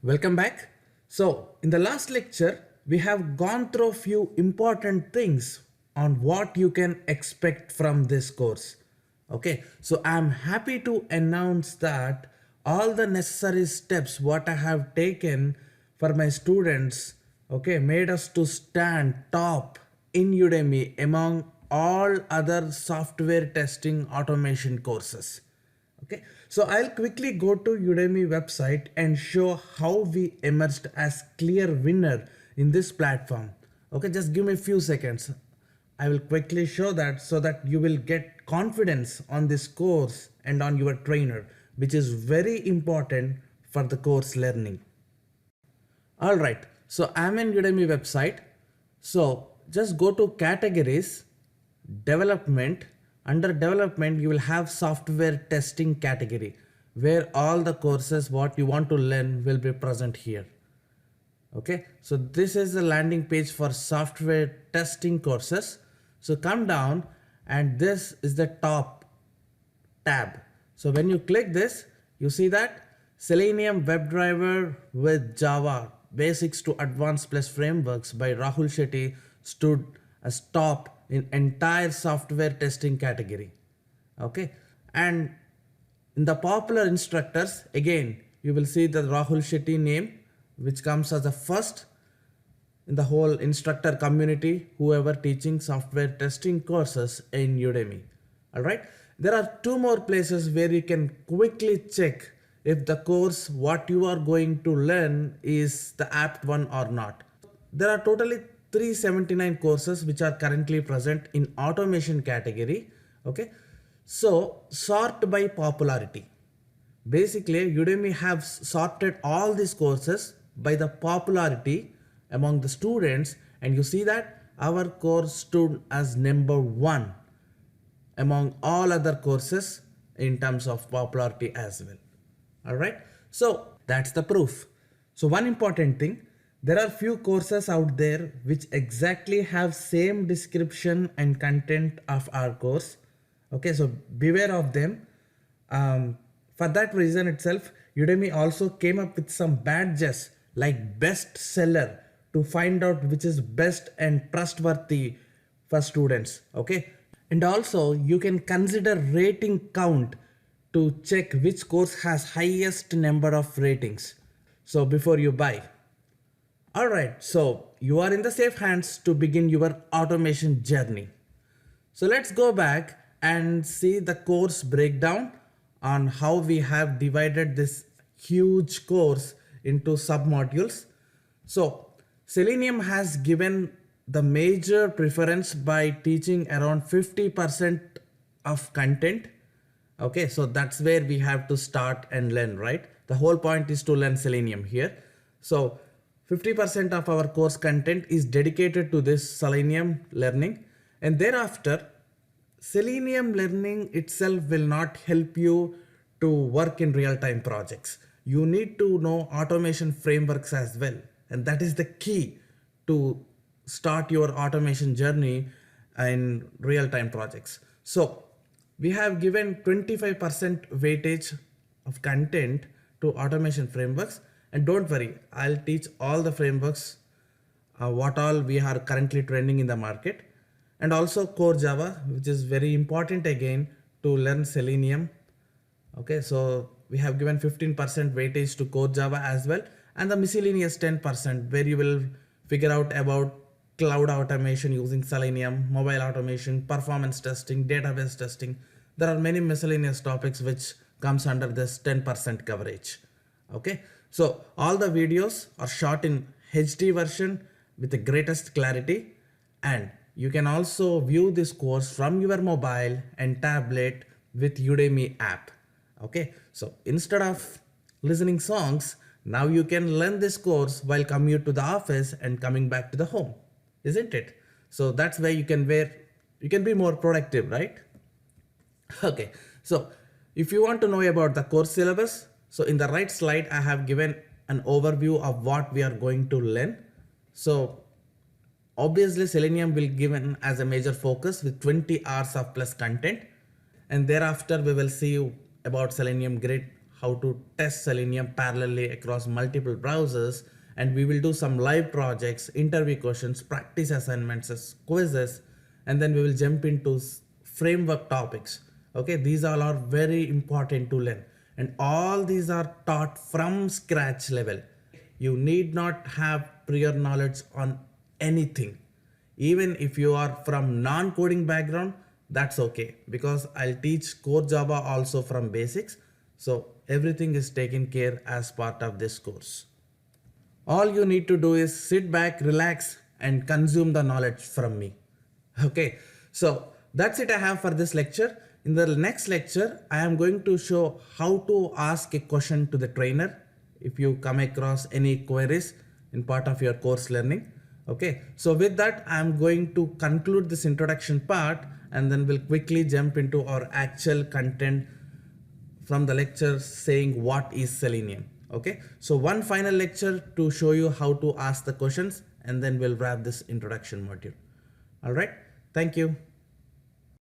Welcome back. So, in the last lecture, we have gone through a few important things on what you can expect from this course. Okay, so I'm happy to announce that all the necessary steps what I have taken for my students, okay, made us to stand top in Udemy among all other software testing automation courses. Okay, so I'll quickly go to Udemy website and show how we emerged as clear winner in this platform. Okay, just give me a few seconds. I will quickly show that so that you will get confidence on this course and on your trainer, which is very important for the course learning. All right, so I'm in Udemy website. So just go to categories, development. Under development, you will have software testing category where all the courses what you want to learn will be present here. Okay, so this is the landing page for software testing courses. So come down and this is the top tab. So when you click this, you see that Selenium WebDriver with Java Basics to Advanced Plus Frameworks by Rahul Shetty stood as top in entire software testing category. Okay, and in the popular instructors, again, you will see the Rahul Shetty name, which comes as the first in the whole instructor community, whoever teaching software testing courses in Udemy. All right. There are two more places where you can quickly check if the course what you are going to learn is the apt one or not. There are totally 379 courses which are currently present in automation category. Okay. So sort by popularity. Basically, Udemy have sorted all these courses by the popularity among the students, and you see that our course stood as number one among all other courses in terms of popularity as well. All right, so that's the proof. So one important thing, there are few courses out there which exactly have same description and content of our course. Okay, so beware of them. For that reason itself, Udemy also came up with some badges like best seller to find out which is best and trustworthy for students. Okay, and also you can consider rating count to check which course has highest number of ratings. So before you buy. Alright, so you are in the safe hands to begin your automation journey. So let's go back and see the course breakdown on how we have divided this huge course into submodules. So Selenium has given the major preference by teaching around 50% of content. Okay, so that's where we have to start and learn, right? The whole point is to learn Selenium here. So 50% of our course content is dedicated to this Selenium learning, and thereafter Selenium learning itself will not help you to work in real-time projects. You need to know automation frameworks as well, and that is the key to start your automation journey in real-time projects. So we have given 25% weightage of content to automation frameworks, and don't worry, I'll teach all the frameworks what all we are currently trending in the market, and also core Java, which is very important again to learn Selenium. Okay, so we have given 15% weightage to core Java as well, and the miscellaneous 10% where you will figure out about cloud automation using Selenium, mobile automation, performance testing, database testing. There are many miscellaneous topics which comes under this 10% coverage. Okay, so all the videos are shot in HD version with the greatest clarity, and you can also view this course from your mobile and tablet with Udemy app. Okay, so instead of listening songs, now you can learn this course while commute to the office and coming back to the home, isn't it? So that's where you can be more productive, right? Okay, so if you want to know about the course syllabus, so in the right slide, I have given an overview of what we are going to learn. So obviously Selenium will given as a major focus with 20 hours of plus content. And thereafter we will see about Selenium Grid, how to test Selenium parallelly across multiple browsers, and we will do some live projects, interview questions, practice assignments, quizzes, and then we will jump into framework topics. Okay, these all are very important to learn, and all these are taught from scratch level. You need not have prior knowledge on anything. Even if you are from non-coding background, that's okay, because I'll teach core Java also from basics. So everything is taken care as part of this course. All you need to do is sit back, relax, and consume the knowledge from me. Okay, so that's it I have for this lecture. In the next lecture, I am going to show how to ask a question to the trainer if you come across any queries in part of your course learning. Okay, so with that, I'm going to conclude this introduction part, and then we'll quickly jump into our actual content from the lecture saying what is Selenium. Okay, so one final lecture to show you how to ask the questions, and then we'll wrap this introduction module. All right, thank you.